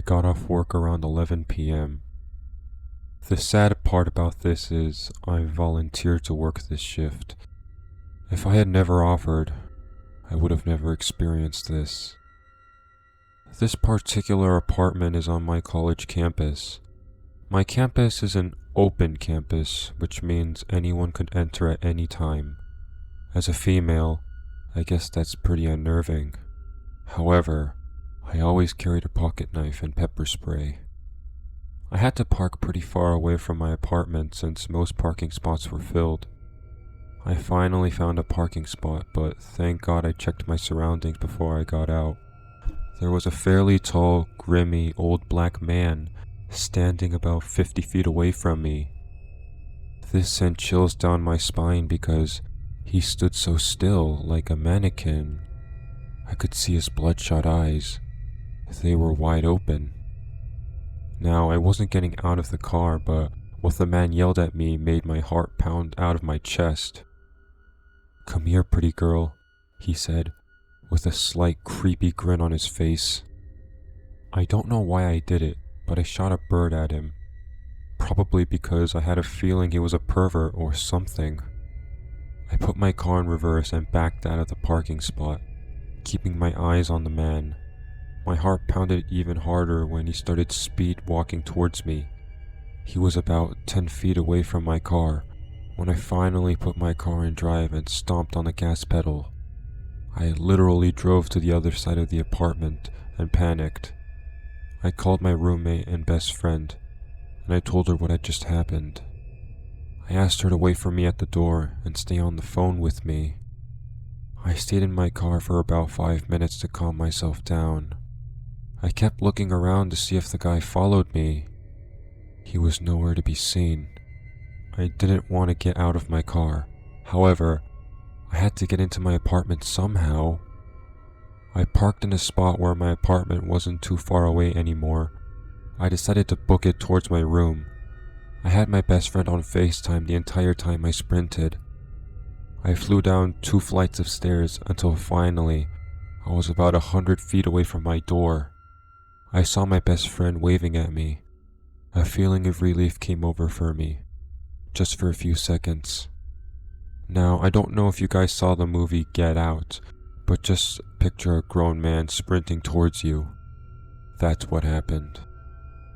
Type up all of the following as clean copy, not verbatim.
got off work around 11 p.m. The sad part about this is I volunteered to work this shift. If I had never offered, I would have never experienced this. This particular apartment is on my college campus. My campus is an open campus, which means anyone could enter at any time. As a female, I guess that's pretty unnerving. However, I always carried a pocket knife and pepper spray. I had to park pretty far away from my apartment since most parking spots were filled. I finally found a parking spot, but thank God I checked my surroundings before I got out. There was a fairly tall, grimy, old black man standing about 50 feet away from me. This sent chills down my spine because he stood so still, like a mannequin. I could see his bloodshot eyes. They were wide open. Now, I wasn't getting out of the car, but what the man yelled at me made my heart pound out of my chest. "Come here, pretty girl," he said, with a slight creepy grin on his face. I don't know why I did it, but I shot a bird at him. Probably because I had a feeling he was a pervert or something. I put my car in reverse and backed out of the parking spot, keeping my eyes on the man. My heart pounded even harder when he started speed walking towards me. He was about 10 feet away from my car when I finally put my car in drive and stomped on the gas pedal. I literally drove to the other side of the apartment and panicked. I called my roommate and best friend, and I told her what had just happened. I asked her to wait for me at the door and stay on the phone with me. I stayed in my car for about 5 minutes to calm myself down. I kept looking around to see if the guy followed me. He was nowhere to be seen. I didn't want to get out of my car. However, I had to get into my apartment somehow. I parked in a spot where my apartment wasn't too far away anymore. I decided to book it towards my room. I had my best friend on FaceTime the entire time I sprinted. I flew down 2 flights of stairs until finally I was about 100 feet away from my door. I saw my best friend waving at me. A feeling of relief came over for me, just for a few seconds. Now, I don't know if you guys saw the movie Get Out, but just picture a grown man sprinting towards you. That's what happened.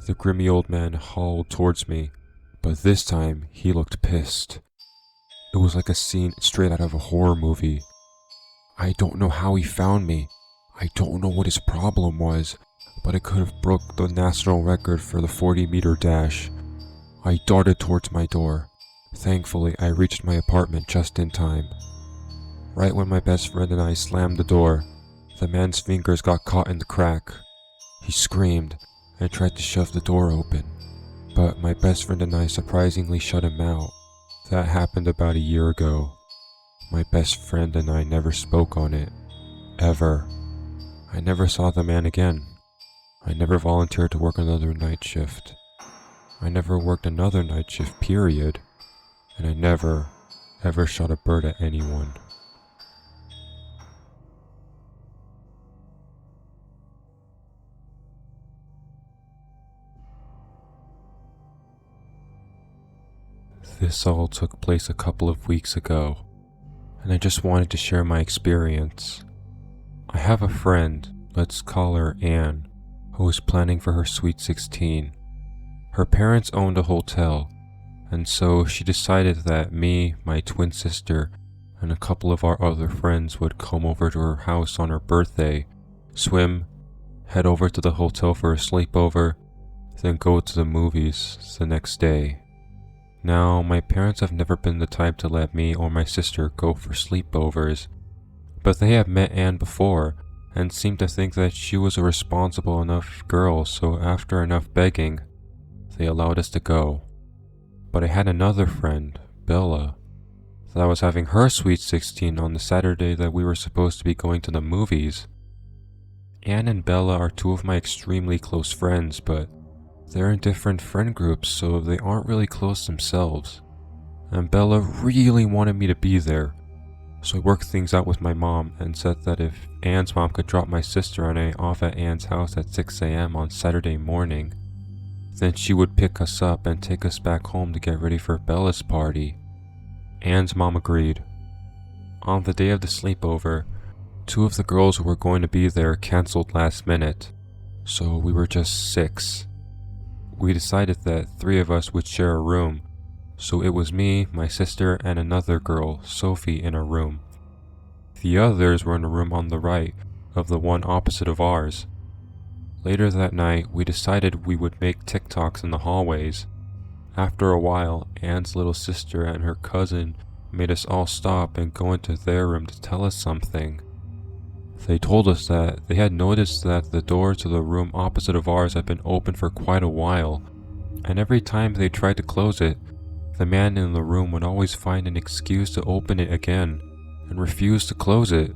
The grimy old man hauled towards me, but this time he looked pissed. It was like a scene straight out of a horror movie. I don't know how he found me. I don't know what his problem was, but I could have broke the national record for the 40-meter dash. I darted towards my door. Thankfully, I reached my apartment just in time. Right when my best friend and I slammed the door, the man's fingers got caught in the crack. He screamed and tried to shove the door open, but my best friend and I surprisingly shut him out. That happened about a year ago. My best friend and I never spoke on it. Ever. I never saw the man again. I never volunteered to work another night shift. I never worked another night shift, period. And I never, ever shot a bird at anyone. This all took place a couple of weeks ago, and I just wanted to share my experience. I have a friend, let's call her Anne, who was planning for her sweet 16. Her parents owned a hotel, and so she decided that me, my twin sister, and a couple of our other friends would come over to her house on her birthday, swim, head over to the hotel for a sleepover, then go to the movies the next day. Now, my parents have never been the type to let me or my sister go for sleepovers, but they have met Anne before and seemed to think that she was a responsible enough girl, so after enough begging, they allowed us to go. But I had another friend, Bella, that was having her sweet 16 on the Saturday that we were supposed to be going to the movies. Anne and Bella are 2 of my extremely close friends, but they're in different friend groups, so they aren't really close themselves. And Bella really wanted me to be there, So I worked things out with my mom and said that if Anne's mom could drop my sister and I off at Anne's house at 6 a.m. on Saturday morning, then she would pick us up and take us back home to get ready for Bella's party. Anne's mom agreed. On the day of the sleepover, 2 of the girls who were going to be there canceled last minute, so we were just 6. We decided that 3 of us would share a room, so it was me, my sister, and another girl, Sophie, in a room. The others were in a room on the right of the one opposite of ours. Later that night, we decided we would make TikToks in the hallways. After a while, Anne's little sister and her cousin made us all stop and go into their room to tell us something. They told us that they had noticed that the door to the room opposite of ours had been open for quite a while, and every time they tried to close it, the man in the room would always find an excuse to open it again and refuse to close it,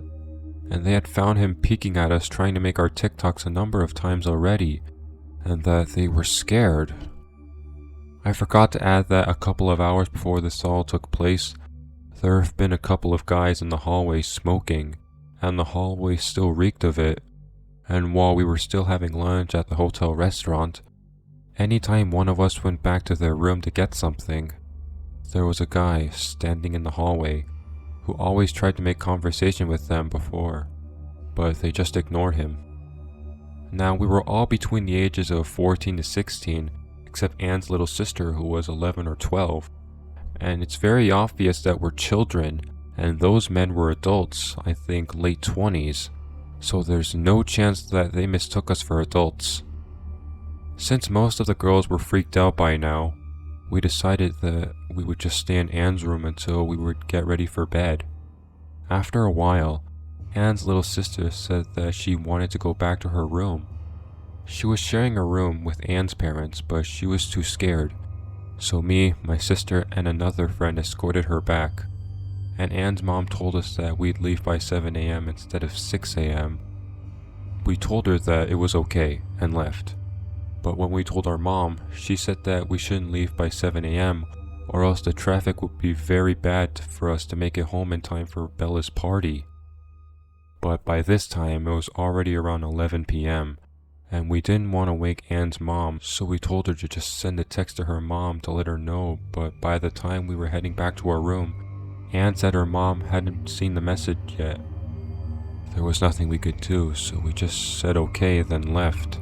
and they had found him peeking at us trying to make our TikToks a number of times already, and that they were scared. I forgot to add that a couple of hours before this all took place, there have been a couple of guys in the hallway smoking, and the hallway still reeked of it, and while we were still having lunch at the hotel restaurant, anytime one of us went back to their room to get something, there was a guy standing in the hallway who always tried to make conversation with them before, but they just ignored him. Now we were all between the ages of 14 to 16, except Anne's little sister who was 11 or 12, and it's very obvious that we're children, and those men were adults, I think late 20s, so there's no chance that they mistook us for adults. Since most of the girls were freaked out by now, we decided that we would just stay in Anne's room until we would get ready for bed. After a while, Anne's little sister said that she wanted to go back to her room. She was sharing a room with Anne's parents, but she was too scared, so me, my sister, and another friend escorted her back, and Anne's mom told us that we'd leave by 7 a.m. instead of 6 a.m. We told her that it was okay and left. But when we told our mom, she said that we shouldn't leave by 7 a.m. or else the traffic would be very bad for us to make it home in time for Bella's party. But by this time, it was already around 11 p.m. and we didn't want to wake Anne's mom, so we told her to just send a text to her mom to let her know, but by the time we were heading back to our room, Anne said her mom hadn't seen the message yet. There was nothing we could do, so we just said okay, then left.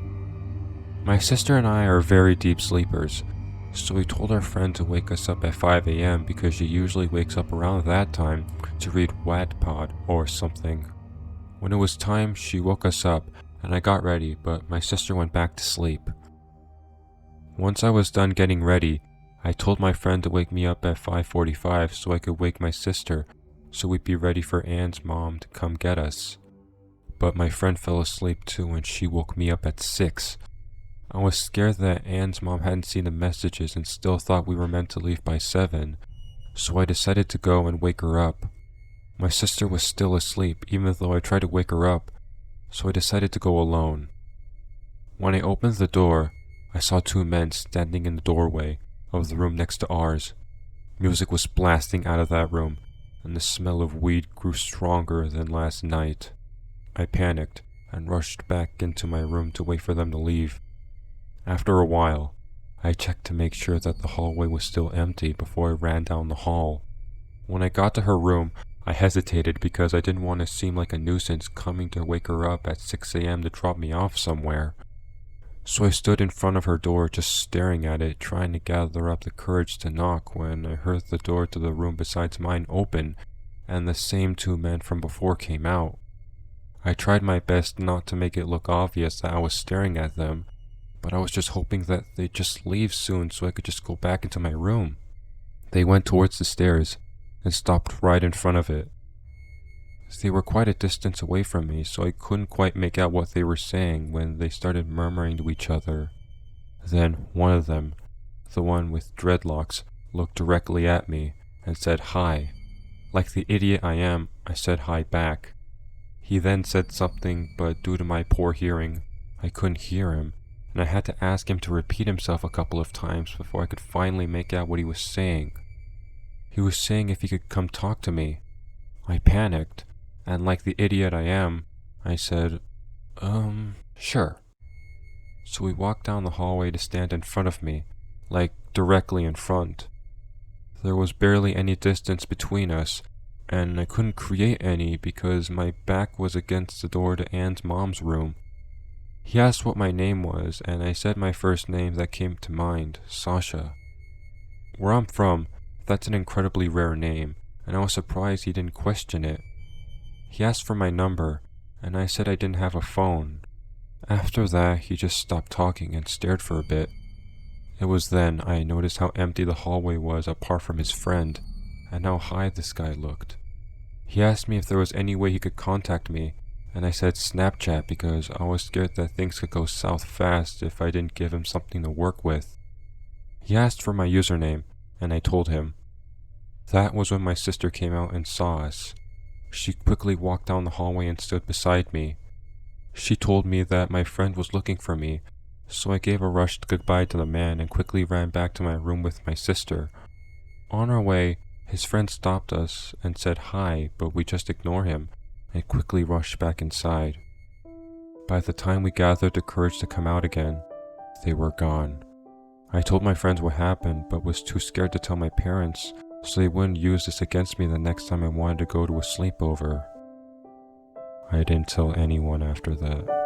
My sister and I are very deep sleepers, so we told our friend to wake us up at 5 a.m. because she usually wakes up around that time to read Wattpad or something. When it was time, she woke us up and I got ready, but my sister went back to sleep. Once I was done getting ready, I told my friend to wake me up at 5:45 so I could wake my sister so we'd be ready for Anne's mom to come get us. But my friend fell asleep too and she woke me up at 6. I was scared that Anne's mom hadn't seen the messages and still thought we were meant to leave by 7, so I decided to go and wake her up. My sister was still asleep even though I tried to wake her up, so I decided to go alone. When I opened the door, I saw 2 men standing in the doorway of the room next to ours. Music was blasting out of that room, and the smell of weed grew stronger than last night. I panicked and rushed back into my room to wait for them to leave. After a while, I checked to make sure that the hallway was still empty before I ran down the hall. When I got to her room, I hesitated because I didn't want to seem like a nuisance coming to wake her up at 6 a.m. to drop me off somewhere. So I stood in front of her door just staring at it, trying to gather up the courage to knock when I heard the door to the room besides mine open and the same 2 men from before came out. I tried my best not to make it look obvious that I was staring at them, but I was just hoping that they'd just leave soon so I could just go back into my room. They went towards the stairs and stopped right in front of it. They were quite a distance away from me, so I couldn't quite make out what they were saying when they started murmuring to each other. Then one of them, the one with dreadlocks, looked directly at me and said hi. Like the idiot I am, I said hi back. He then said something, but due to my poor hearing, I couldn't hear him, and I had to ask him to repeat himself a couple of times before I could finally make out what he was saying. He was saying if he could come talk to me. I panicked, and like the idiot I am, I said, sure. So he walked down the hallway to stand in front of me, like directly in front. There was barely any distance between us, and I couldn't create any because my back was against the door to Anne's mom's room. He asked what my name was, and I said my first name that came to mind, Sasha. Where I'm from, that's an incredibly rare name, and I was surprised he didn't question it. He asked for my number, and I said I didn't have a phone. After that, he just stopped talking and stared for a bit. It was then I noticed how empty the hallway was apart from his friend, and how high this guy looked. He asked me if there was any way he could contact me, and I said Snapchat because I was scared that things could go south fast if I didn't give him something to work with. He asked for my username, and I told him. That was when my sister came out and saw us. She quickly walked down the hallway and stood beside me. She told me that my friend was looking for me, so I gave a rushed goodbye to the man and quickly ran back to my room with my sister. On our way, his friend stopped us and said hi, but we just ignored him and quickly rushed back inside. By the time we gathered the courage to come out again, they were gone. I told my friends what happened, but was too scared to tell my parents, so they wouldn't use this against me the next time I wanted to go to a sleepover. I didn't tell anyone after that.